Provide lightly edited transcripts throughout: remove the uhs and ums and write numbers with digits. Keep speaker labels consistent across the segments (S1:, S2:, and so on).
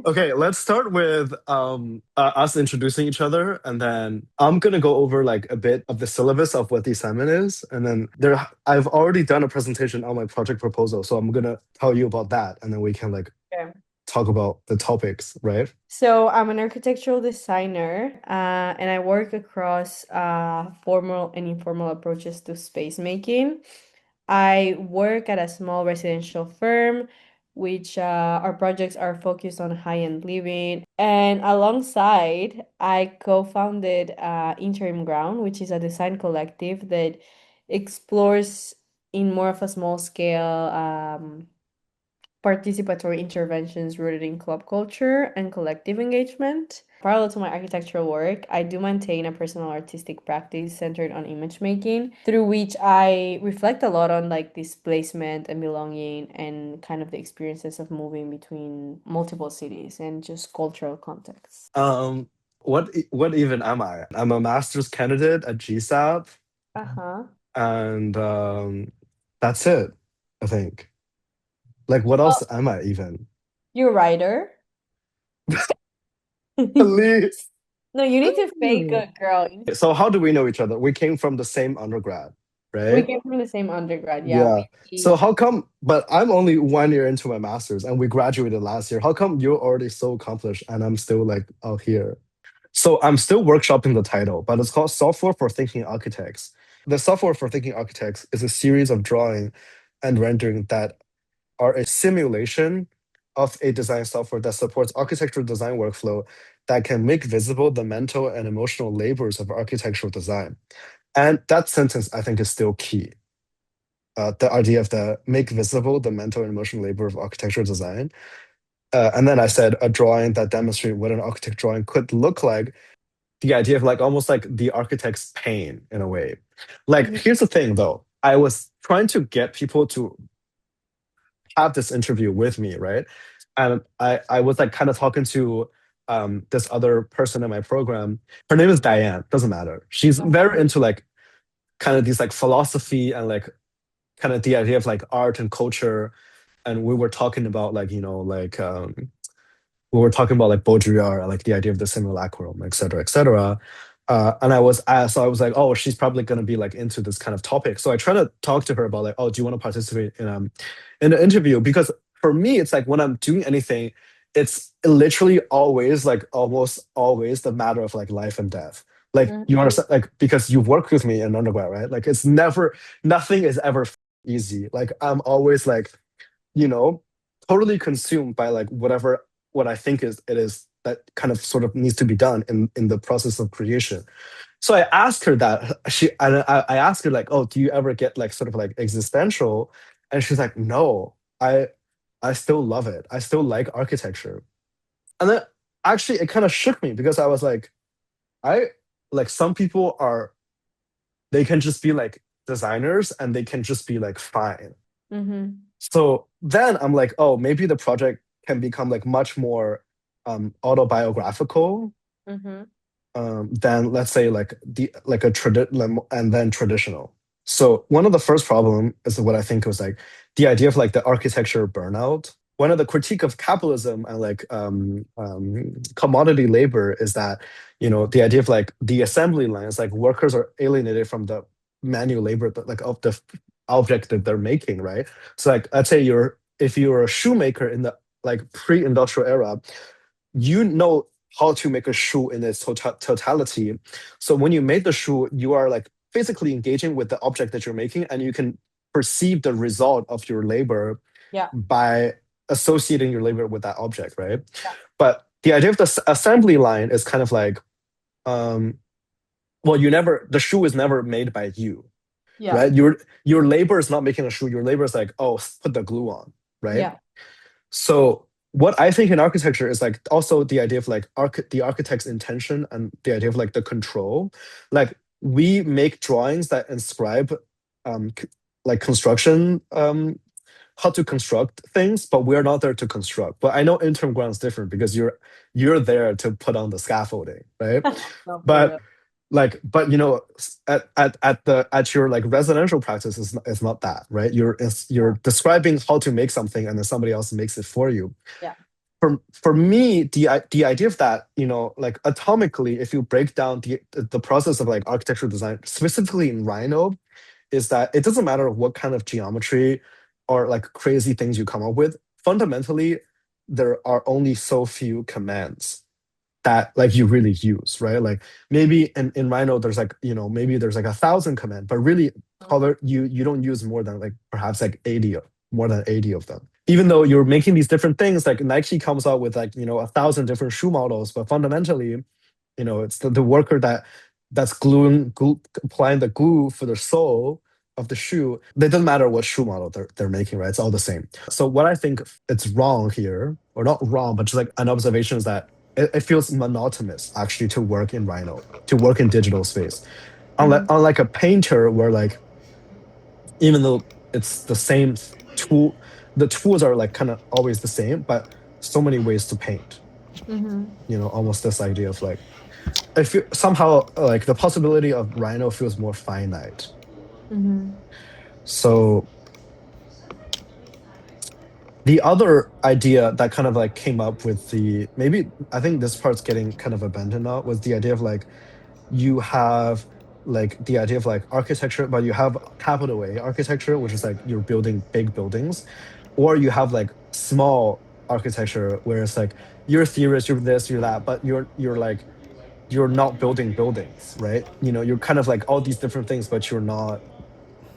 S1: Okay, let's start with us introducing each other, and then I'm gonna go over like a bit of the syllabus of what the assignment is, and then I've already done a presentation on my project proposal, so I'm gonna tell you about that, and then we can like
S2: Okay.
S1: talk about the topics, right?
S2: So I'm an architectural designer, and I work across formal and informal approaches to space making. I work at a small residential firm, which our projects are focused on high-end living. And alongside, I co-founded Interim Ground, which is a design collective that explores in more of a small scale participatory interventions rooted in club culture and collective engagement. Parallel to my architectural work, I do maintain a personal artistic practice centered on image making, through which I reflect a lot on like displacement and belonging and kind of the experiences of moving between multiple cities and just cultural contexts.
S1: Um, what even am I? I'm a master's candidate at GSAP,
S2: Uh-huh.
S1: and that's it, I think. Like, what else
S2: Well,
S1: am I even?
S2: you're a writer.
S1: At least.
S2: No, you need to fake a girl. You need to
S1: So how do we know each other? We came from the same undergrad,
S2: We
S1: right?
S2: came from the same undergrad. Yeah.
S1: Yeah. So how come, but I'm only 1 year into my master's and we graduated last year. How come you're already so accomplished and I'm still like out here? So I'm still workshopping the title, but it's called Software for Thinking Architects. The Software for Thinking Architects is a series of drawing and rendering that are a simulation of a design software that supports architectural design workflow that can make visible the mental and emotional labors of architectural design. And that sentence, I think, is still key. The idea of the make visible the mental and emotional labor of architectural design. And then I said a drawing that demonstrates what an architect drawing could look like. The idea of like almost like the architect's pain in a way. Like,
S2: Mhm.
S1: here's the thing though. I was trying to get people to have this interview with me, right? And I was like kind of talking to this other person in my program. Her name is Diane, doesn't matter. She's very into like kind of these like philosophy and like kind of the idea of like art and culture. And we were talking about like, like we were talking about like Baudrillard, like the idea of the simulacrum, et cetera, et cetera. And so I was like, oh, she's probably gonna be like into this kind of topic. So I try to talk to her about like, oh, do you want to participate in an interview? Because for me, it's like when I'm doing anything, it's literally always like almost always the matter of like life and death. Like you
S2: Mhm.
S1: understand, like because you worked with me in undergrad, right? Like it's never, nothing is ever easy. Like I'm always like, you know, totally consumed by like whatever what I think is it is that kind of sort of needs to be done in the process of creation. So I asked her that I asked her like, oh, do you ever get like sort of like existential? And she's like, no, I still love it. I still like architecture. And then actually it kind of shook me because I was like, I like some people are they can just be like designers and they can just be like fine.
S2: Mhm.
S1: So then I'm like, oh, maybe the project can become like much more autobiographical
S2: Mhm.
S1: than let's say like the like a and then traditional. So one of the first problem is what I think was like the idea of like the architecture burnout. One of the critique of capitalism and like commodity labor is that the idea of like the assembly lines, like workers are alienated from the manual labor like of the object that they're making, right? So like let's say if you're a shoemaker in the like pre-industrial era, you know how to make a shoe in its totality. So when you make the shoe, you are like physically engaging with the object that you're making, and you can perceive the result of your labor
S2: Yeah.
S1: by associating your labor with that object, right?
S2: Yeah.
S1: But the idea of the assembly line is kind of like, um, well, the shoe is never made by you,
S2: Yeah.
S1: right? Your labor is not making a shoe. Your labor is like, oh, put the glue on, right?
S2: Yeah.
S1: So what I think in architecture is like also the idea of like the architect's intention and the idea of like the control. Like we make drawings that inscribe like construction how to construct things, but we're not there to construct. But I know interim ground is different because you're there to put on the scaffolding, right?
S2: No, for
S1: But
S2: real.
S1: but at your like residential practice is not that, right? You're
S2: Yeah.
S1: describing how to make something and then somebody else makes it for you.
S2: Yeah.
S1: for me, the idea of that, like atomically, if you break down the process of like architectural design, specifically in Rhino, is that it doesn't matter what kind of geometry or like crazy things you come up with. Fundamentally, there are only so few commands that like you really use, right? Like maybe in Rhino there's like, maybe there's like 1,000 command, but really color you don't use more than like perhaps like 80 more than 80 of them. Even though you're making these different things, like Nike comes out with like 1,000 different shoe models, but fundamentally, it's the worker that's applying the glue for the sole of the shoe. It doesn't matter what shoe model they're making, right? It's all the same. So what I think it's wrong here, or not wrong, but just like an observation is that it feels monotonous actually to work in Rhino, to work in digital space. Unlike a painter where like even though it's the same tool, the tools are like kind of always the same, but so many ways to paint.
S2: Mm-hmm.
S1: Almost this idea of like I feel somehow like the possibility of Rhino feels more finite.
S2: Mm-hmm.
S1: So the other idea that kind of like came up with the maybe I think this part's getting kind of abandoned now was the idea of like you have like the idea of like architecture, but you have capital A architecture, which is like you're building big buildings, or you have like small architecture where it's like you're a theorist, you're this, you're that, but you're like you're not building buildings, right? You're kind of like all these different things, but you're not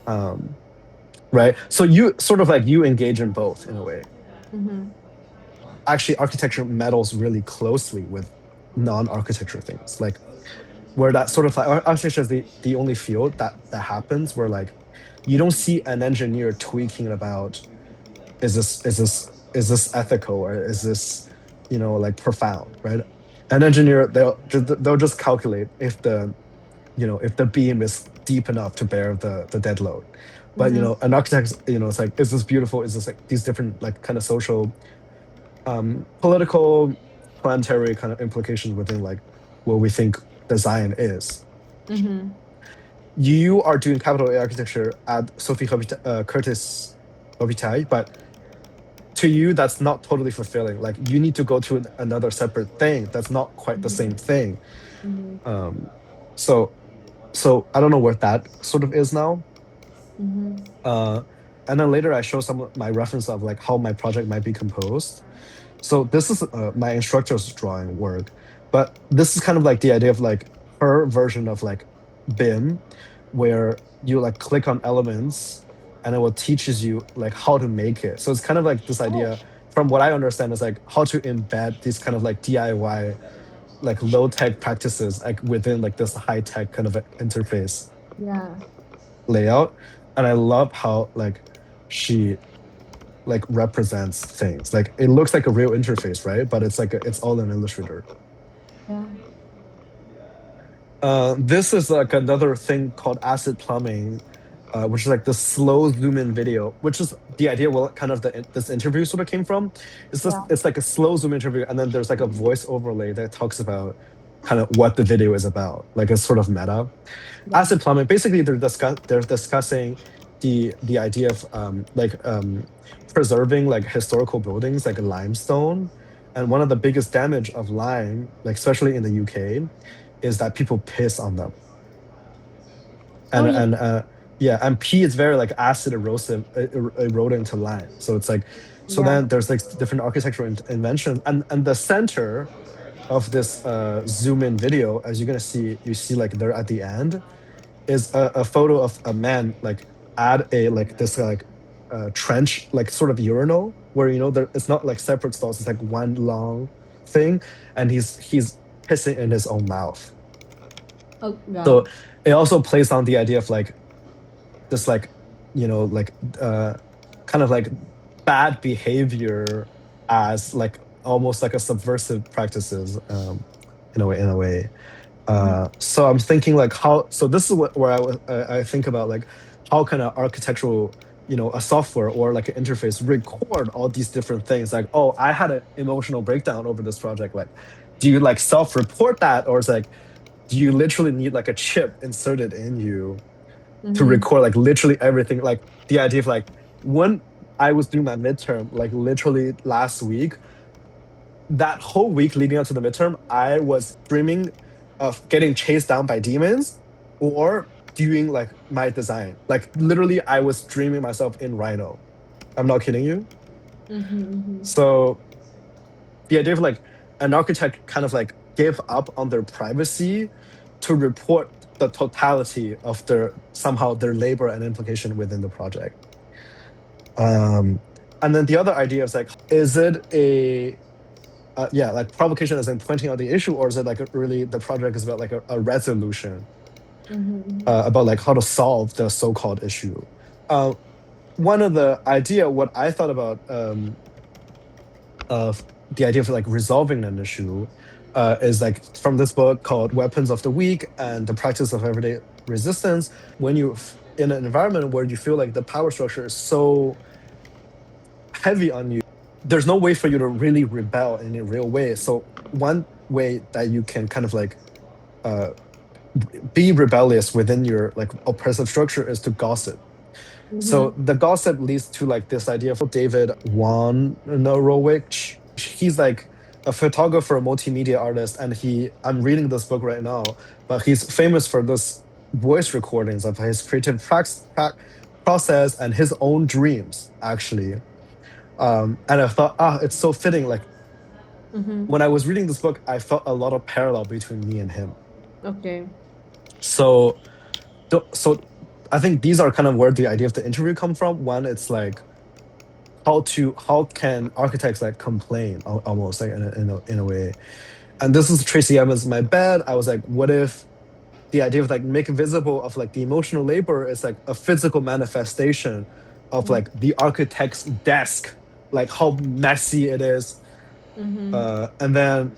S1: um right. So you sort of like you engage in both in a way.
S2: Mm-hmm.
S1: Actually, architecture meddles really closely with non-architecture things, like where that sort of like architecture is the only field that happens where like you don't see an engineer tweaking about is this ethical or is this like profound, right? An engineer they'll just calculate if the beam is deep enough to bear the dead load. But
S2: Mm-hmm.
S1: an architect, it's like, is this beautiful? Is this like these different like kind of social, political, planetary kind of implications within like what we think design is.
S2: Mm-hmm.
S1: You are doing capital A architecture at Curtis Hospital, but to you that's not totally fulfilling. Like you need to go to another separate thing that's not quite the same thing.
S2: Mm-hmm.
S1: Um, so so I don't know where that sort of is now.
S2: Mm-hmm.
S1: Uh, and then later I show some of my reference of like how my project might be composed. So this is my instructor's drawing work, but this is kind of like the idea of like her version of like BIM, where you like click on elements and it will teaches you like how to make it. So it's kind of like this
S2: Oh,
S1: idea, from what I understand, is like how to embed these kind of like DIY, like low tech practices like within like this high tech kind of interface
S2: yeah.
S1: layout. And I love how like she like represents things. Like it looks like a real interface, right? But it's like it's all in Illustrator.
S2: Yeah.
S1: This is like another thing called acid plumbing, which is like the slow zoom in video, which is the idea. Well, kind of this interview sort of came from.
S2: Yeah.
S1: It's like a slow zoom interview, and then there's like a voice overlay that talks about kind of what the video is about, like a sort of meta.
S2: Yeah.
S1: Acid plumbing. Basically, they're discussing the idea of preserving like historical buildings like limestone, and one of the biggest damage of lime, like especially in the UK, is that people piss on them.
S2: Oh,
S1: And
S2: yeah.
S1: yeah, and pee is very like acid erosive, eroding to lime. So it's like so
S2: Yeah.
S1: then there's like different architectural invention, and the center of this zoom in video, as you're gonna see, you see like there at the end is a photo of a man like at a like this like trench like sort of urinal where there it's not like separate stalls, it's like one long thing, and he's pissing in his own mouth.
S2: Oh,
S1: So
S2: God.
S1: it also plays on the idea of like this like like uh kind of like bad behavior as like almost like a subversive practices, in a way.
S2: Mhm.
S1: So I'm thinking like how. So this is where I think about like how can an architectural, a software or like an interface record all these different things. Like, oh, I had an emotional breakdown over this project. Like, do you like self-report that, or is like, do you literally need like a chip inserted in you to
S2: Mhm.
S1: record like literally everything? Like the idea of like when I was doing my midterm, like literally last week, that whole week leading up to the midterm, I was dreaming of getting chased down by demons or doing like my design. Like literally, I was dreaming myself in Rhino. I'm not kidding you.
S2: Mm-hmm.
S1: So the idea of like an architect kind of like give up on their privacy to report the totality of their somehow their labor and implication within the project. Um, and then the other idea is like, is it a yeah, like provocation as in pointing out the issue, or is it like really the project is about like a resolution
S2: Mm-hmm.
S1: about like how to solve the so-called issue? Uh, One of the idea, what I thought about of the idea of like resolving an issue is like from this book called Weapons of the Weak and the Practice of Everyday Resistance. When you in an environment where you feel like the power structure is so heavy on you, there's no way for you to really rebel in a real way. So one way that you can kind of like uh, be rebellious within your like oppressive structure is to gossip. So
S2: Mm-hmm.
S1: the gossip leads to like this idea of David Wojnarowicz. He's like a photographer, multimedia artist, and I'm reading this book right now, but he's famous for this voice recordings of his creative process and his own dreams, actually. And I thought, it's so fitting. Like
S2: Mm-hmm.
S1: when I was reading this book, I felt a lot of parallel between me and him.
S2: Okay.
S1: So, so I think these are kind of where the idea of the interview come from. One, it's like how can architects like complain almost like in a way. And this is Tracy Evans. My bad. I was like, what if the idea of like make visible of like the emotional labor is like a physical manifestation of like the architect's desk, like how messy it is.
S2: Mm-hmm.
S1: And then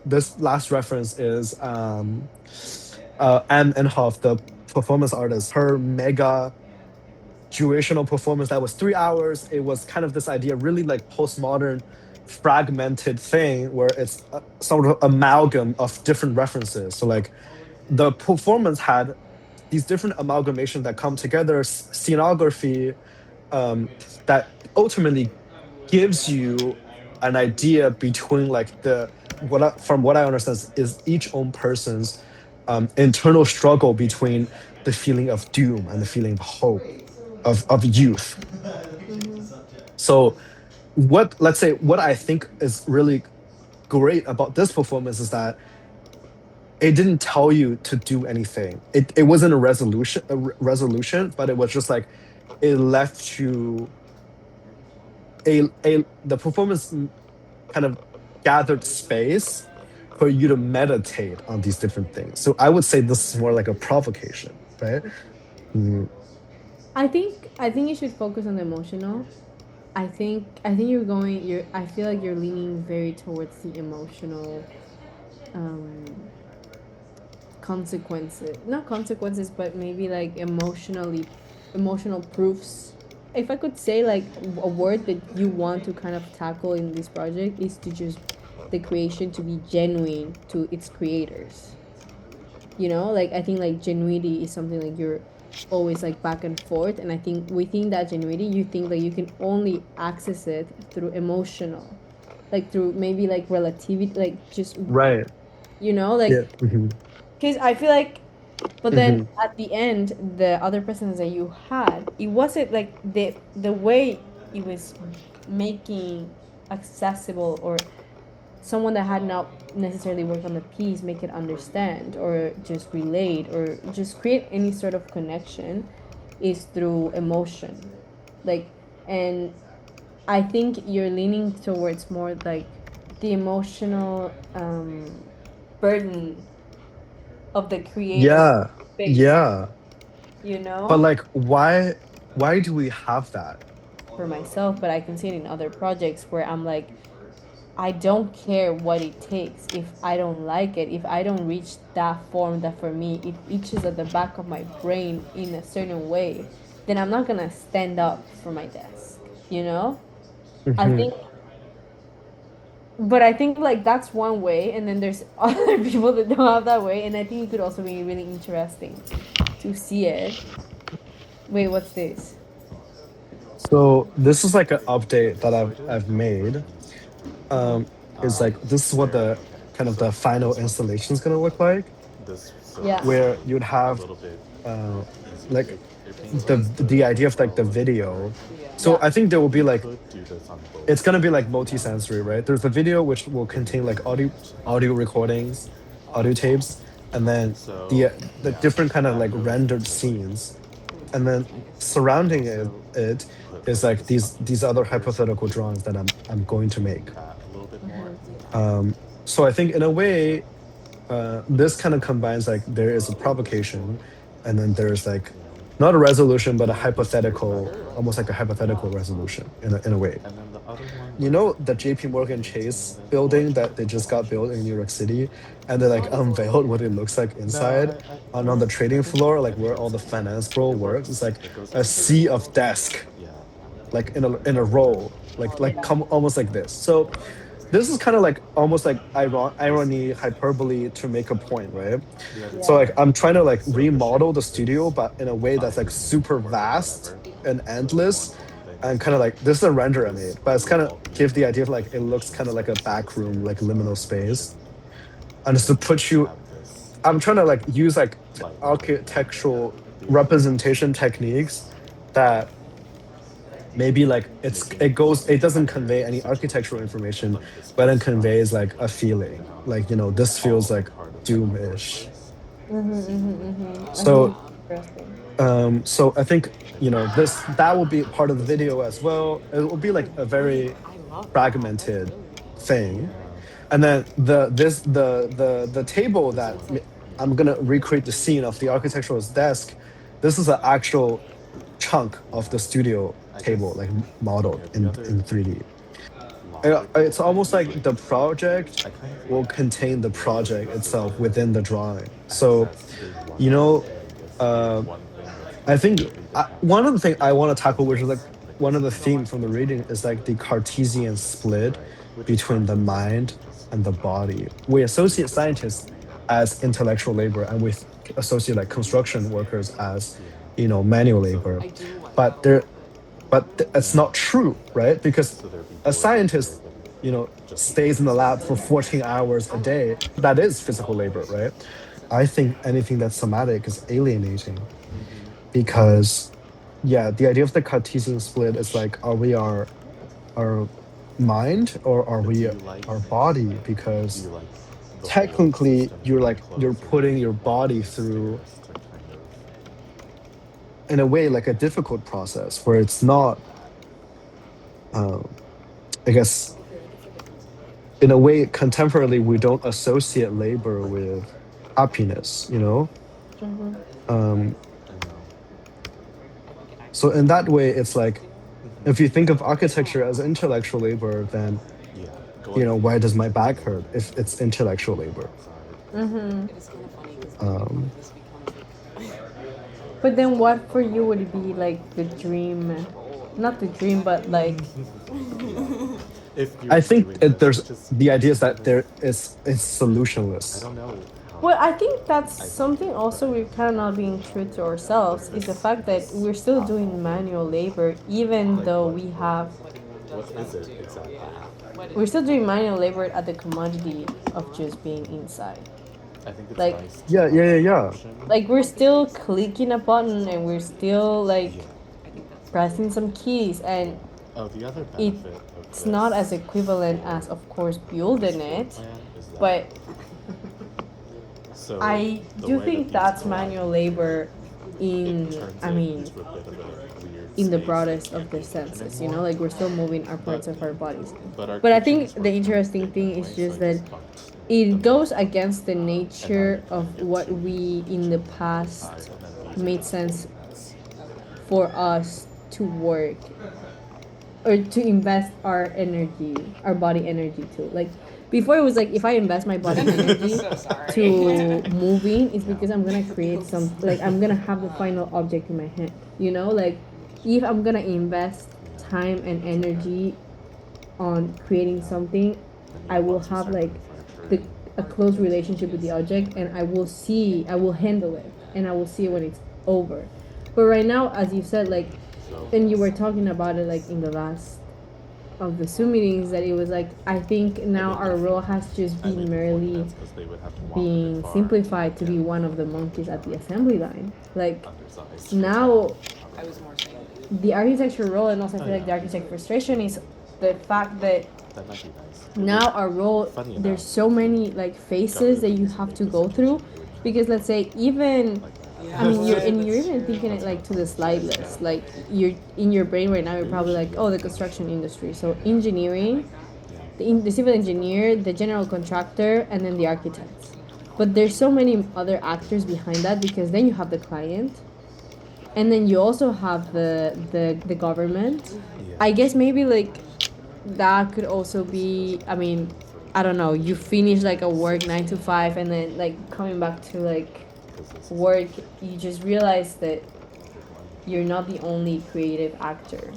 S1: this last reference is Anne Enhoff, the performance artist, her mega durational performance that was 3 hours. It was kind of this idea, really like postmodern, fragmented thing where it's a, sort of amalgam of different references. So like the performance had these different amalgamations that come together, scenography um, that ultimately gives you an idea between like from what I understand is each own person's internal struggle between the feeling of doom and the feeling of hope of youth.
S2: Mm-hmm.
S1: So what let's say what I think is really great about this performance is that it didn't tell you to do anything. It wasn't a resolution, but it was just like it left you a the performance kind of gathered space for you to meditate on these different things. So I would say this is more like a provocation, right? Mm,
S2: I think you should focus on the emotional. I think you're I feel like you're leaning very towards the emotional um consequences. Not consequences, but maybe like emotional proofs. If I could say like a word that you want to kind of tackle in this project is to just the creation to be genuine to its creators. Like I think like genuinity is something like you're always like back and forth, and I think within that genuinity you think that you can only access it through emotional, like through maybe like relativity, like just
S1: right.
S2: like
S1: Yeah. Hmm.
S2: because I feel like, but then
S1: Hmm.
S2: at the end the other presence that you had, it wasn't like the way it was making accessible, or someone that had not necessarily worked on the piece make it understand or just relate or just create any sort of connection is through emotion, like. And I think you're leaning towards more like the emotional burden of the creator
S1: Yeah.
S2: space,
S1: Yeah.
S2: you
S1: But
S2: know
S1: like, why do we have that?
S2: for myself, but I can see it in other projects where I'm like, I don't care what it takes. If I don't like it, if I don't reach that form that for me it itches at the back of my brain in a certain way, then I'm not gonna stand up for my desk. You know? I
S1: Hmm.
S2: think, but I think like that's one way, and then there's other people that don't have that way, and I think it could also be really interesting to see it. Wait, what's this?
S1: So this is like an update that I've made. Um, is like this is what the kind of the final installation is going to look like,
S2: Yeah.
S1: where you'd have uh like the idea of like the video. So
S2: Yeah.
S1: I think there will be like it's gonna be like multi-sensory, right? There's the video which will contain like audio recordings, audio tapes, and then the different kind of like rendered scenes, and then surrounding it is like these other hypothetical drawings that I'm going to make.
S2: Mhm.
S1: So I think in a way, this kind of combines like there is a provocation, and then there's like not a resolution but a hypothetical, almost like a hypothetical resolution in a way. You know the JP Morgan Chase building that they just got built in New York City, and they like unveiled what it looks like inside, and on the trading floor, like where all the finance bro works, it's like a sea of desk, like in a row, like come almost like this. So this is kind of like almost like irony, hyperbole to make a point, right? So
S2: Yeah.
S1: like I'm trying to like remodel the studio, but in a way that's like super vast and endless, and kind of like this is a render I made, but it's kind of give the idea of like it looks kind of like a back room, like liminal space, and it's to put you. I'm trying to like use like architectural representation techniques that maybe like it doesn't convey any architectural information, but it conveys like a feeling, like this feels like doom-ish.
S2: I think
S1: So
S2: it's interesting.
S1: so I think this that will be part of the video as well. It will be like a very fragmented thing, and then the table that I'm gonna recreate the scene of the architectural desk. This is an actual chunk of the studio table, like modeled in 3D. It's almost like the project will contain the project itself within the drawing. So, you know, uh, I think one of the things I want to tackle, which is like one of the themes from the reading, is like the Cartesian split between the mind and the body. We associate scientists as intellectual labor, and we associate like construction workers as, manual labor. But it's not true, right? Because a scientist, stays in the lab for 14 hours a day. That is physical labor, right? I think anything that's somatic is alienating because, yeah, the idea of the Cartesian split is like, are we our mind or are we our body? Because technically, you're putting your body through, in a way, like a difficult process where it's not, um, I guess, in a way, contemporarily, we don't associate labor with happiness.
S2: Mhm.
S1: Um, so in that way, it's like if you think of architecture as intellectual labor, then why does my back hurt if it's intellectual labor?
S2: Mhm.
S1: Um,
S2: But then what for you would be like the dream? Not the dream, but like
S1: I think there's the idea is that there is it's solutionless.
S2: well, I think that's something also we're kind of not being true to ourselves is the fact that we're still doing manual labor even though we're still doing manual labor at the commodity of just being inside. Like
S1: Yeah, yeah, yeah, yeah.
S2: we're still clicking a button and we're still like pressing some keys and it's not as equivalent as of course building it, but I do think that's manual labor I mean, in the broadest of the senses, like we're still moving our parts of our bodies. But I think the interesting thing is just that it goes against the nature of what we in the past made sense for us to work or to invest our energy, our body energy to. Like before it was like if I invest my body energy to moving, it's because I'm gonna create some like I'm gonna have the final object in my hand. Like if I'm gonna invest time and energy on creating something, I will have like the a close relationship with the object and I will handle it and I will see it when it's over. But right now, as you said, like and you were talking about it like in the last of the Zoom meetings that it was like I think now our role has just been merely being simplified to be one of the monkeys at the assembly line. Like now the architecture role, and also I feel like the architect frustration is the fact that now our role there's so many like phases that you have to go through, because let's say even I mean you're even thinking it like to the slide list, like you're in your brain right now you're probably like, oh, the construction industry, so engineering, the civil engineer, the general contractor, and then the architects. But there's so many other actors behind that, because then you have the client, and then you also have the government. I guess maybe like that could also be, I mean, I don't know, you finish like a work 9 to 5, and then like coming back to like work, you just realize that you're not the only creative actor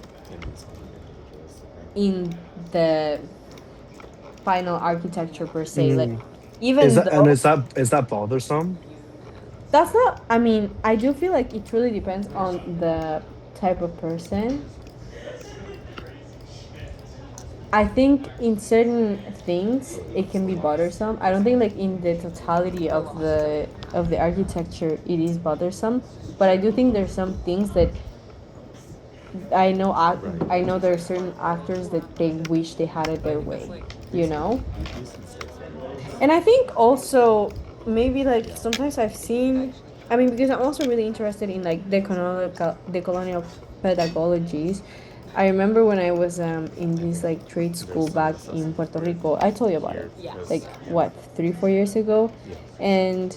S2: in the final architecture per se. Like
S1: Mm.
S2: even though
S1: Is that bothersome?
S2: that's not, I mean, I do feel like it really depends on the type of person. I think in certain things it can be bothersome. I don't think like in the totality of the architecture it is bothersome, but I do think there's some things that I know there are certain actors that they wish they had it their way, you know? And I think also maybe like sometimes I've seen, I mean, because I'm also really interested in like the colonial pedagogies. I remember when I was in this like trade school back in Puerto Rico. I told you about it. Like what, 3 4 years ago, and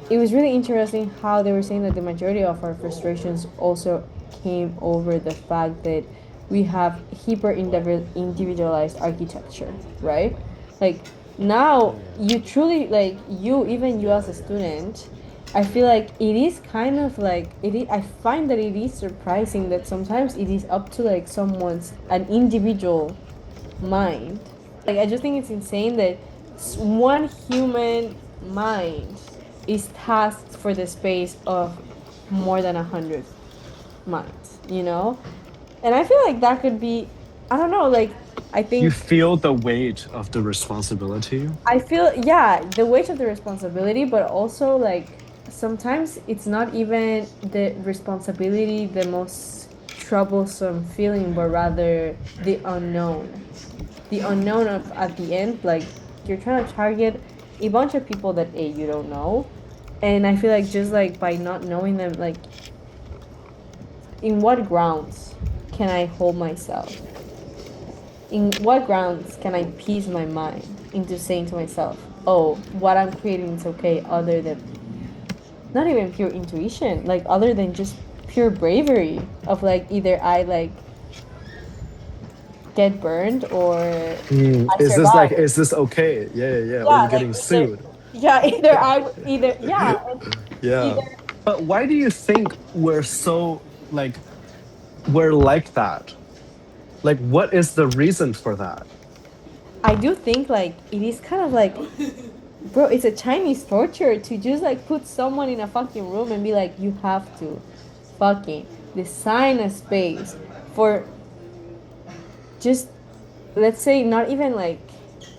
S2: it was really interesting how they were saying that the majority of our frustrations also came over the fact that we have hyper individualized architecture, right? Like now you truly like you even you as a student, I feel like it is kind of like it is, I find that it is surprising that sometimes it is up to like someone's an individual mind. Like I just think it's insane that one human mind is tasked for the space of more than 100 minds, you know? And I feel like that could be, I don't know, like I
S1: You
S2: think
S1: feel the weight of the responsibility.
S2: I feel, yeah, the weight of the responsibility, but also like sometimes it's not even the responsibility, the most troublesome feeling, but rather the unknown. The unknown of at the end, like you're trying to target a bunch of people that A, you don't know. And I feel like just like by not knowing them, like in what grounds can I hold myself? In what grounds can I peace my mind into saying to myself, oh, what I'm creating is okay, other than not even pure intuition, like other than just pure bravery of like either I like get burned or
S1: Mm.
S2: I survive.
S1: Is this okay? Yeah, yeah, yeah. Or
S2: Yeah,
S1: you're
S2: like
S1: getting
S2: either,
S1: sued.
S2: yeah, either yeah, and
S1: Yeah.
S2: either
S1: But why do you think we're like that? Like, what is the reason for that?
S2: I do think like it is kind of like, bro, it's a Chinese torture to just like put someone in a fucking room and be like, you have to fucking design a space for just, let's say, not even like,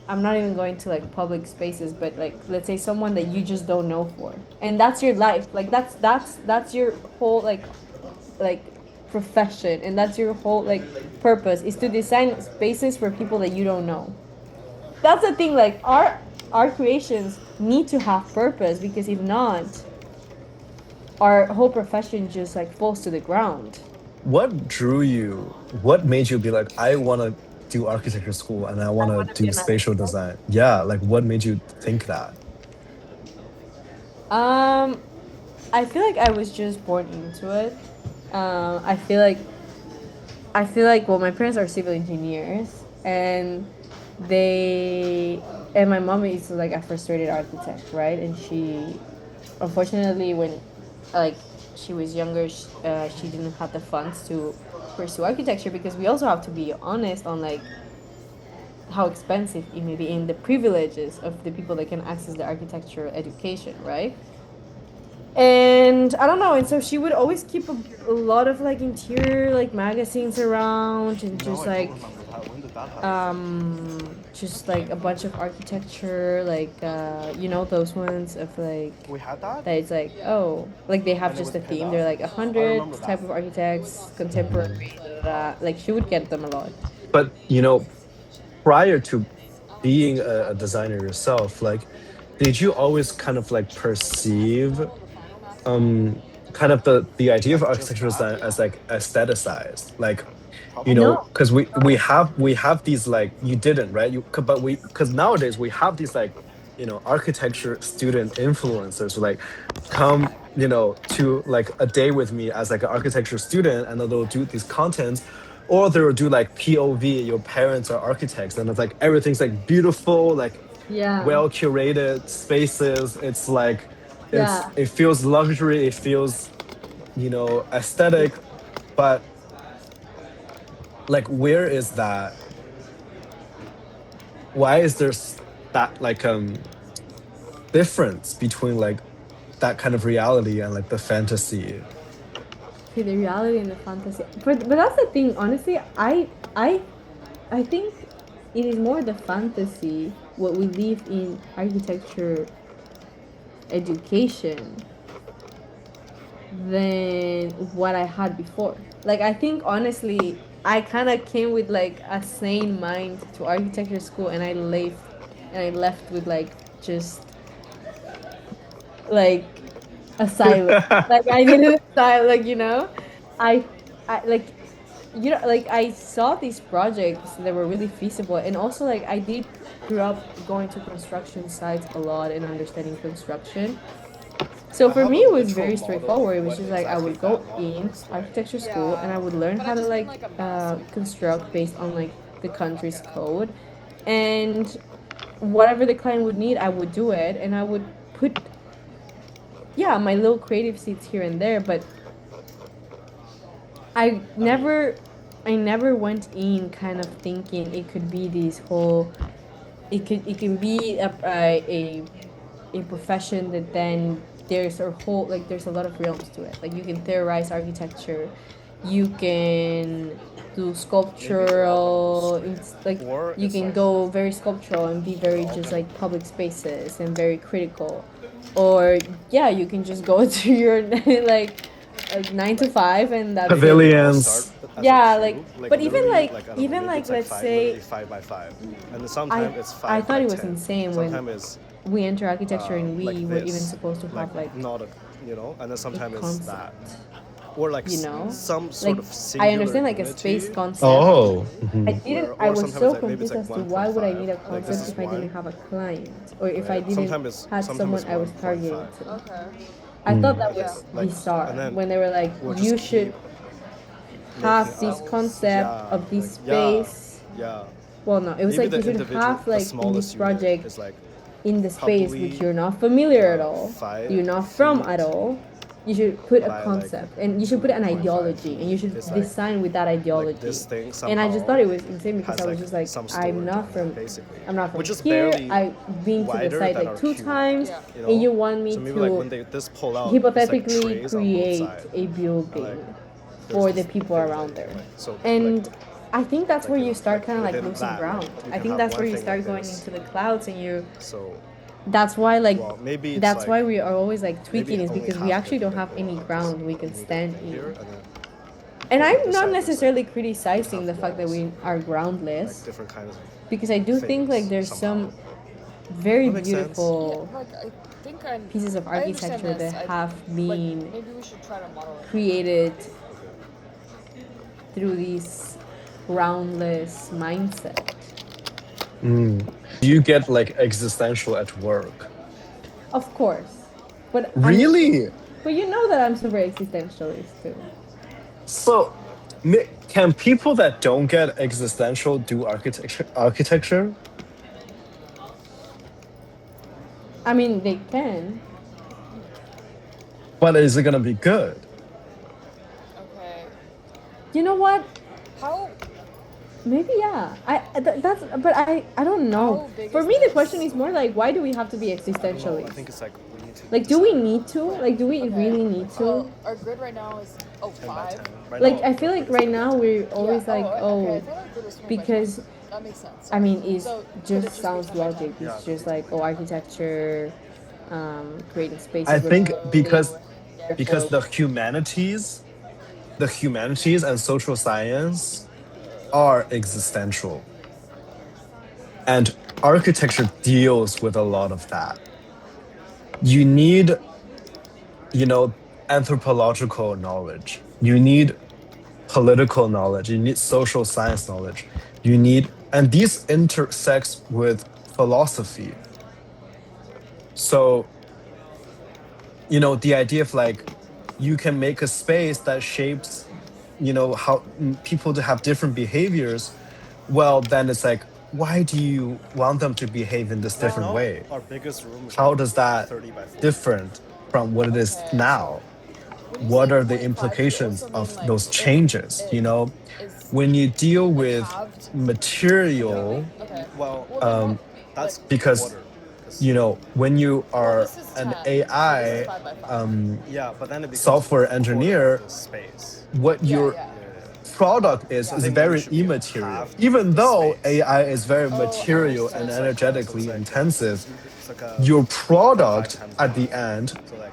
S2: I'm not even going to like public spaces, but like let's say someone that you just don't know for, and that's your life, like that's your whole like profession, and that's your whole like purpose is to design spaces for people that you don't know. That's the thing, like our creations need to have purpose, because if not, our whole profession just like falls to the ground.
S1: What drew you? What made you be like, I want to do architecture school and I
S2: I
S1: want to
S2: want to be
S1: do
S2: an
S1: spatial
S2: architect.
S1: design? Yeah, like what made you think that?
S2: um I feel like I was just born into it. I feel like well, my parents are civil engineers, and they and my mom is like a frustrated architect, right? And she, unfortunately, when like she was younger, she didn't have the funds to pursue architecture, because we also have to be honest on like how expensive it may be in the privileges of the people that can access the architecture education, right? And I don't know, and so she would always keep a lot of like interior like magazines around, and just like just like a bunch of architecture, like you know those ones of like that it's like, oh, like they have just a theme. They're like 100 type of architects,
S1: Mhm.
S2: contemporary, da, da, da. Like she would get them a lot.
S1: But prior to being a designer yourself, like, did you always kind of like perceive um kind of the idea of architecture design as like aestheticized, like,
S2: No.
S1: because we have these, like, you didn't, right? But we, because nowadays we have these, like, architecture student influencers who, like, come, to like a day with me as like an architecture student, and then they'll do these contents, or they'll do like POV, your parents are architects, and it's like everything's like beautiful, like
S2: Yeah.
S1: well curated spaces. It's like,
S2: Yeah.
S1: it feels luxury, it feels, aesthetic. But like, where is that, why is there that, like, difference between like that kind of reality and like the fantasy?
S2: Okay, the reality and the fantasy. But that's the thing. Honestly, I think it is more the fantasy what we live in architecture education than what I had before. Like I think honestly, I kind of came with like a sane mind to architecture school, and I left with like just like asylum. Like I didn't asylum. Like I I like like I saw these projects that were really feasible, and also like I did grew up going to construction sites a lot and understanding construction. So for me, it was very straightforward. It was just like I would go in architecture school and I would learn how to like construct based on like the country's code, and whatever the client would need, I would do it, and I would put my little creative seeds here and there. But I never went in kind of thinking it could be this whole. It can be a profession that then there's a whole like there's a lot of realms to it. Like you can theorize architecture, you can do sculptural. It's like you can go very sculptural and be very just like public spaces and very critical, or yeah, you can just go to your like 9 to 5 and that's it.
S1: Pavilions.
S2: Yeah, like but even like let's say I thought it was insane when we enter architecture and we were even supposed to have like a concept, like I understand like a space concept.
S1: Oh. Mhm.
S2: I was so confused as to why would I need a concept if I didn't have a client or if I didn't have someone I was targeting to.
S3: Okay.
S2: I thought
S1: Mm.
S2: that was bizarre when they were like, you should have this concept of this space. Well, no, it was like you should have like in this project in the space which you're not familiar at all, you're not from at all. You should put a concept and you should put an ideology and you should design with that ideology. And I just thought it was insane because I was just like, I'm not from here. I've been to the site like 2 times,
S3: Yeah.
S2: and you want me to hypothetically create a building for the people around there. And I think that's where you start kind of like losing ground. I think that's where you start going into the clouds, and that's why like that's why we are always like tweaking, is because we actually don't have any ground we can stand in. And I'm not necessarily criticizing the fact that we are groundless, because I do think like there's some very
S3: Yeah,
S2: beautiful
S3: like I think I
S2: pieces of
S3: I understand
S2: architecture
S3: this.
S2: that
S3: I
S2: have
S3: like
S2: been
S3: maybe we should try to model it.
S2: created through this groundless mindset.
S1: Mm. Do you get like existential at work?
S2: Of course. But
S1: Really?
S2: but you know that I'm super existentialist too.
S1: So, can people that don't get existential do architecture? Architecture?
S2: I mean, they can.
S1: But is it gonna be good?
S3: Okay.
S2: You know what?
S3: How
S2: Maybe yeah. That's but I don't know.
S3: How big
S2: For
S3: is
S2: me, the
S3: this?
S2: question is more like, why do we have to be existentialists? Like, do we need to? Like, do we really need to?
S3: our grid right now is 5.
S2: Like, I feel like right now we're always like,
S3: okay. I
S2: oh,
S3: feel like grid is 10 by 10.
S2: because
S3: That makes sense.
S2: I mean, it's
S3: So could it
S2: just
S3: just be
S2: sounds
S3: time by
S2: logic.
S3: time?
S2: It's
S4: Yeah,
S2: just like, oh, architecture, creating
S1: I
S2: spaces where
S1: think
S2: people live,
S1: because
S2: therefore,
S1: the humanities and social science are existential, and architecture deals with a lot of that. You need, you know, anthropological knowledge. You need political knowledge. You need social science knowledge. You need, and these intersects with philosophy. So, the idea of like you can make a space that shapes, how people to have different behaviors. Well, then it's like, why do you want them to behave in this
S4: right
S1: different
S4: now
S1: way?
S4: our biggest room is like
S1: How does that
S4: 30 by 40.
S1: different from what it is
S3: Okay, so
S1: now?
S3: when you say
S1: What are the
S3: 45, do you
S1: implications
S3: also mean
S1: of
S3: like
S1: those changes?
S3: it is
S1: When you deal
S3: like
S1: with
S3: halved completely?
S1: material,
S3: Okay.
S4: Well,
S3: Well, then
S1: um,
S3: what? Like,
S4: that's a
S1: because
S4: quarter. 'Cause-
S1: when you
S3: well,
S1: are
S3: this is
S1: an
S3: 10, so this is
S1: AI
S3: 5 by 5.
S4: yeah, but then it becomes
S1: software
S4: a quarter
S1: engineer,
S4: of the space.
S1: what
S3: Yeah,
S1: your
S3: yeah.
S1: product
S3: Yeah.
S1: is
S4: I think maybe
S1: very
S4: should be
S1: immaterial.
S4: half
S1: Even
S4: the
S1: though
S4: space.
S1: AI is very
S3: Oh,
S1: material and
S3: understood.
S4: So
S1: energetically
S4: it's
S1: intensive,
S4: it's like a
S1: your
S4: 1.5
S1: product
S4: times
S1: at the
S4: 1.
S1: end
S4: So like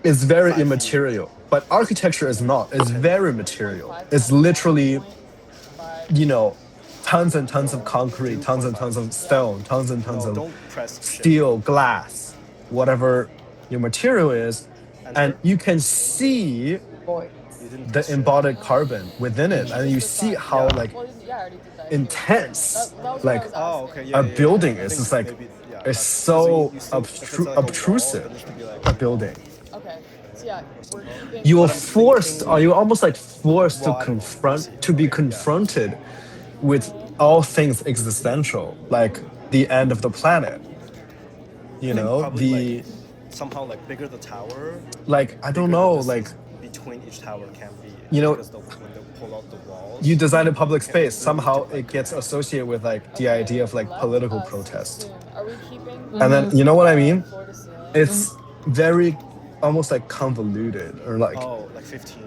S1: is very
S4: 5 feet.
S1: immaterial. But architecture is not. It's
S4: 10
S1: very
S4: feet.
S1: material.
S3: 0.5
S1: It's
S3: times
S1: literally,
S3: 1.5.
S1: you know, tons and tons of concrete, tons and
S4: 2.5.
S1: tons of
S3: Yeah.
S1: stone, tons and tons
S4: No,
S1: of
S4: don't press shift.
S1: steel, glass, whatever your material is. And
S4: Enter.
S1: you can see
S2: voids.
S4: You didn't
S1: the
S4: press shift.
S1: embodied carbon within it. And
S3: Just
S1: you
S3: the
S1: see
S3: side.
S1: how
S4: Yeah.
S1: like
S3: Well, yeah, I already did that here.
S1: intense
S3: That was what I
S1: like
S3: was
S4: Oh,
S3: asking.
S4: okay.
S1: a
S4: Yeah, yeah, yeah.
S1: building
S4: I
S1: is.
S4: think
S1: It's like
S4: maybe yeah.
S1: it's
S4: That's
S1: so
S4: you still if it's like a wall, then
S1: obtrusive,
S4: it should be like
S1: a building.
S3: Okay. So yeah, we're keeping.
S1: You are
S4: But I'm
S1: forced,
S4: thinking.
S1: are you almost like forced
S4: Well, I don't know. We'll see.
S1: to be
S4: Okay. Yeah.
S1: confronted with all things existential, like the end of the planet,
S4: I think probably like
S1: the
S4: somehow like bigger the tower,
S1: like I don't
S4: bigger the
S1: know,
S4: distance
S1: like
S4: between each tower can be
S1: you know,
S4: because when they pull out the
S1: you
S4: walls,
S1: design a public
S4: it can
S1: space.
S4: easily
S1: Somehow
S4: like
S1: it gets
S4: connect.
S1: associated with like the idea
S3: Okay,
S1: of like
S3: left
S1: political
S3: us
S1: protest.
S3: soon. Are we keeping
S1: And then you know what I mean?
S3: floor to ceiling?
S1: It's very almost like convoluted or like
S4: Oh, like 15.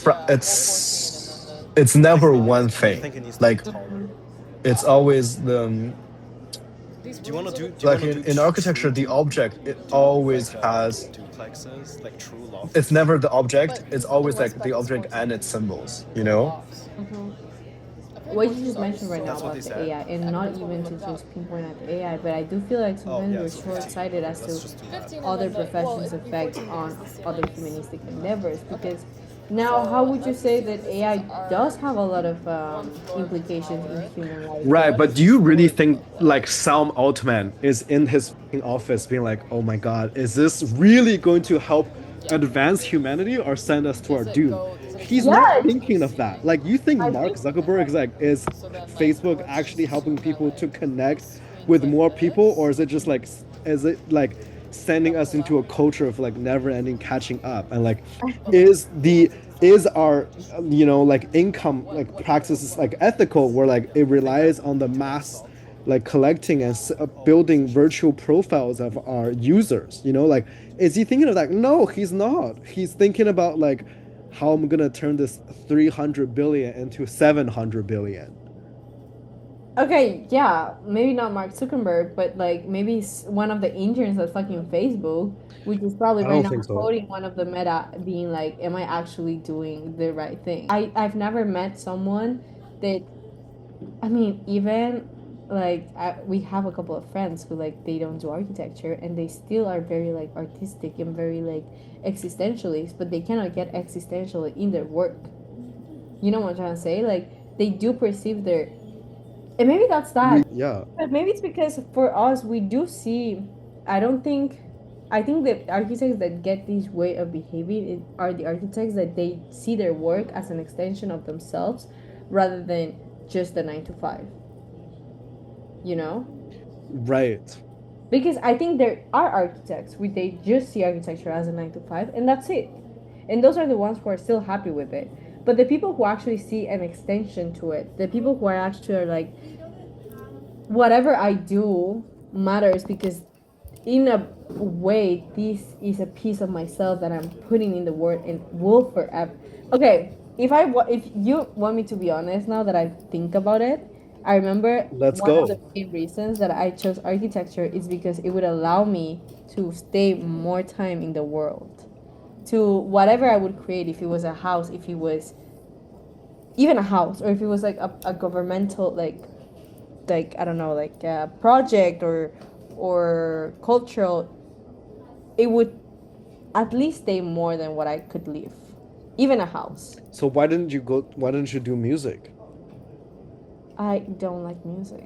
S3: Yeah, well, 14 and then the.
S1: it's never
S4: I
S1: one
S4: think
S1: thing.
S4: it needs to be
S1: Like
S4: taller.
S1: it's always
S3: These
S4: Do you want
S3: rooms
S4: to
S3: are
S4: do?
S3: the-
S4: Do you
S1: like
S4: want to do
S1: in architecture, the
S4: true
S1: object it always
S4: like
S1: has.
S4: duplexes, like true loft?
S1: It's never the object.
S3: But
S1: It's
S3: the
S1: always
S3: west
S1: like
S3: back
S1: the
S3: is
S1: object
S3: 14
S1: and its symbols.
S3: blocks.
S2: Mhm.
S3: I feel
S2: What
S3: like
S2: you
S3: 14
S2: just
S3: is already
S2: mentioned right
S3: so
S2: now
S4: That's what
S2: about
S4: they
S2: the
S4: said.
S2: AI, and
S3: I
S2: not
S3: think
S2: even
S3: that's
S2: to
S3: what we
S2: just
S3: looked
S2: pinpoint at the AI, but I do feel like
S4: Oh
S2: sometimes
S4: yeah.
S2: we're
S4: So
S2: short-sighted as
S4: let's
S2: to
S4: just do that.
S3: 15 and
S2: other
S3: then the. Well,
S2: professions'
S3: it'd be
S2: effects
S3: 14
S2: on
S3: because the
S2: other
S3: ceiling is.
S2: humanistic endeavors.
S3: Okay.
S2: Because now, how
S3: So
S2: would you
S3: let's
S2: say
S3: assume
S2: that
S3: this is
S2: AI does
S3: our
S2: have a lot of
S3: one floor
S2: implications in
S3: tower.
S2: human life?
S1: Right,
S3: What
S1: but
S3: does
S1: do you
S3: this
S1: really
S3: floor
S1: think
S3: look
S1: like
S3: like?
S1: Sam Altman is in his fucking office being like, "Oh my God, is this really going to help
S3: Yeah.
S1: advance humanity or send us to our
S3: Does it
S1: doom?"
S3: go? Does it
S1: He's
S3: extend
S1: not
S2: Yeah,
S3: down to
S1: thinking
S3: the
S1: of that.
S3: ceiling?
S1: Like, you think
S2: I
S1: Mark
S2: think
S1: Zuckerberg is
S3: So then, like,
S1: Facebook
S3: let's
S1: actually
S3: just
S1: helping
S3: assume that
S1: people to
S3: like
S1: connect
S3: screens
S1: with
S3: like
S1: more people,
S3: this.
S1: or is it just like is it like sending us into a culture of like never-ending catching up and like
S3: But like,
S1: is
S3: we
S1: the
S3: have to design
S1: is our like income
S3: what
S1: like
S3: floor
S1: practices
S3: is
S1: like ethical where like it relies on the mass like collecting and building virtual profiles of our users, like is he thinking of that? No, he's not. He's thinking about like how I'm gonna turn this 300 billion into 700 billion.
S2: okay, yeah, maybe not Mark Zuckerberg, but like maybe one of the interns at fucking Facebook, which is probably
S1: I
S2: right
S1: don't
S2: now
S1: think so.
S2: coding one of the meta, being like, "Am I actually doing the right thing?" I've never met someone that, I mean, even like we have a couple of friends who like they don't do architecture and they still are very like artistic and very like existentialist, but they cannot get existential in their work. You know what I'm trying to say? Like they do perceive their, and maybe that's that.
S1: Yeah.
S2: But maybe it's because for us, we do see. I don't think. I think the architects that get this way of behaving are the architects that they see their work as an extension of themselves rather than just the 9 to 5. You know?
S1: Right.
S2: Because I think there are architects where they just see architecture as a 9 to 5 and that's it. And those are the ones who are still happy with it. But the people who actually see an extension to it, the people who are actually are like, whatever I do matters because in a way this is a piece of myself that I'm putting in the word and will forever. Okay, if you want me to be honest now that I think about it, I remember
S1: Let's
S2: one of the
S1: go.
S2: main reasons that I chose architecture is because it would allow me to stay more time in the world. To whatever I would create, if it was a house, if it was even a house, or if it was like a governmental like I don't know, like a project or cultural, it would at least stay more than what I could live. Even a house.
S1: So why didn't you go? Why didn't you do music?
S2: I don't like music.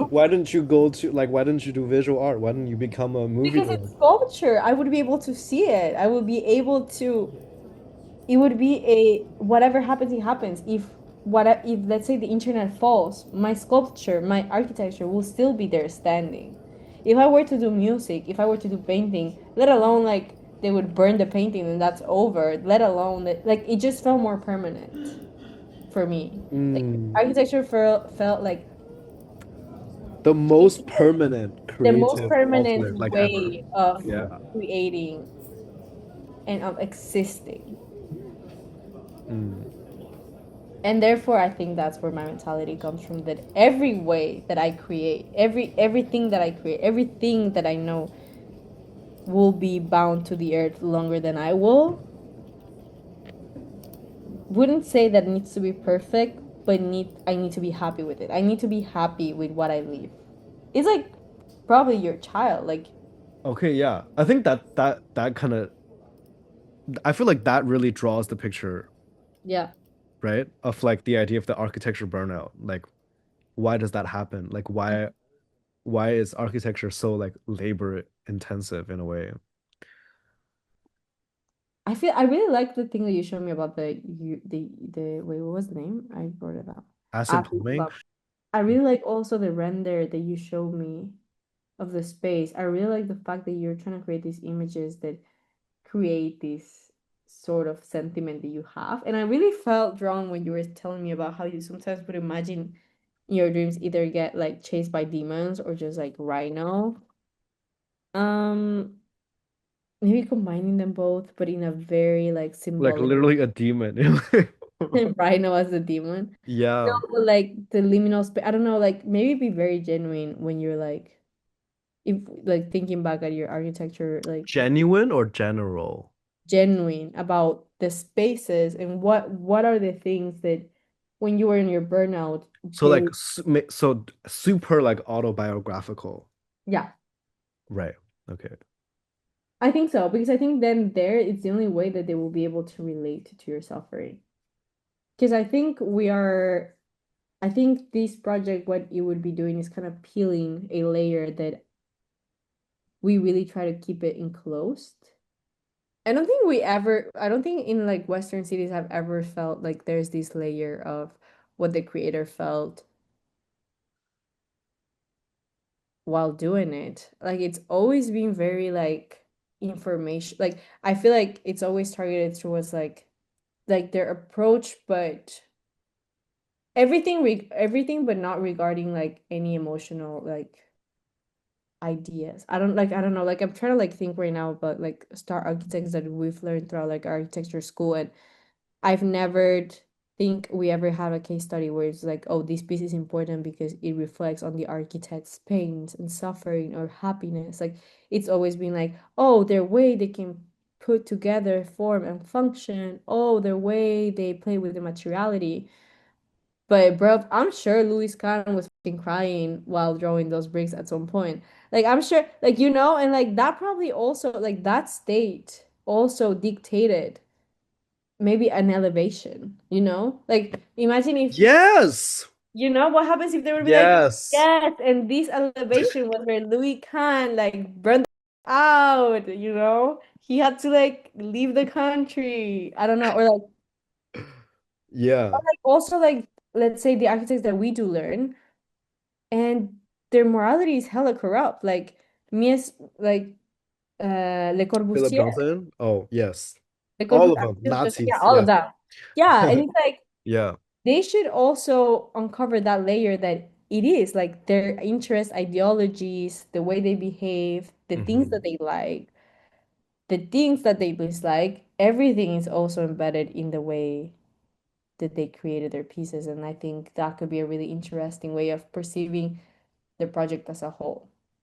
S1: Why didn't you go to like? Why didn't you do visual art? Why didn't you become a movie
S2: Because it's
S1: director?
S2: sculpture. I would be able to see it. I would be able to, it would be a whatever happens, it happens. If let's say the internet falls, my sculpture, my architecture will still be there standing. If I were to do music, if I were to do painting, let alone like they would burn the painting and that's over, let alone that like it just felt more permanent for me. Like
S1: Mm,
S2: architecture felt like
S1: the most permanent
S2: the most
S1: creative
S2: permanent
S1: outlet like ever.
S2: way of
S1: Yeah.
S2: creating and of existing.
S1: Mm.
S2: And therefore I think that's where my mentality comes from, that every way that I create, everything that I create, everything that I know will be bound to the earth longer than I will. Wouldn't say that it needs to be perfect, but I need to be happy with it. I need to be happy with what I leave. It's like probably your child, like
S1: Okay, yeah. I think that kind of I feel like that really draws the picture,
S2: yeah.
S1: right? Of like the idea of the architecture burnout. Like why does that happen? Like why is architecture so like labor intensive in a way?
S2: I really like the thing that you showed me about the wait, what was the name? I wrote it down.
S1: Acid
S2: Acid
S1: plumbing?
S2: plum. I really like also the render that you showed me of the space. I really like the fact that you're trying to create these images that create this sort of sentiment that you have. And I really felt drawn when you were telling me about how you sometimes would imagine in your dreams either get like chased by demons or just like rhino. Um, maybe combining them both, but in a very like
S1: Like
S2: symbolic
S1: literally a demon.
S2: rhino as a demon. No,
S1: Yeah.
S2: but like the liminal space. I don't know, like maybe be very genuine when you're like if like thinking back at your architecture, like
S1: Genuine or general?
S2: genuine about the spaces and what are the things that when you were in your burnout
S1: So
S2: they
S1: like so super like autobiographical.
S2: yeah,
S1: Right. Okay.
S2: I think so, because I think then there it's the only way that they will be able to relate to your suffering, because I think this project what it would be doing is kind of peeling a layer that we really try to keep it enclosed. I don't think in like Western cities I've ever felt like there's this layer of what the creator felt while doing it. Like it's always been very like information. Like I feel like it's always targeted towards like their approach, but everything but not regarding like any emotional like ideas. I don't know. Like I'm trying to like think right now about like star architects that we've learned throughout like architecture school, and I've never think we ever have a case study where it's like, oh, this piece is important because it reflects on the architect's pains and suffering or happiness. Like it's always been like, oh, their way they can put together form and function. Oh, their way they play with the materiality. But bro, I'm sure Louis Kahn was fucking crying while drawing those bricks at some point. Like I'm sure, like and like that probably also like that state also dictated maybe an elevation, you know? Like imagine if
S1: Yes.
S2: what happens if they would be like,
S1: Yes.
S2: yes, and this elevation was where Louis Kahn like burned out, you know? He had to like leave the country. I don't know.
S1: Yeah.
S2: Or like also like let's say the architects that we do learn and their morality is hella corrupt. Like Mies like Le
S1: Philip
S2: Corbusier,
S1: Johnson? Oh, yes.
S2: Le
S1: All
S2: Corbusier,
S1: of them.
S2: yeah,
S1: Nazis.
S2: all of
S1: Yes.
S2: that. Yeah, and it's like
S1: Yeah.
S2: they should also uncover that layer that it is like their interests, ideologies, the way they behave, the things
S1: Hmm.
S2: that they like, the things that they dislike, everything is also embedded in the way. that they created their pieces. And I think that could be a really interesting way of perceiving the project as a whole.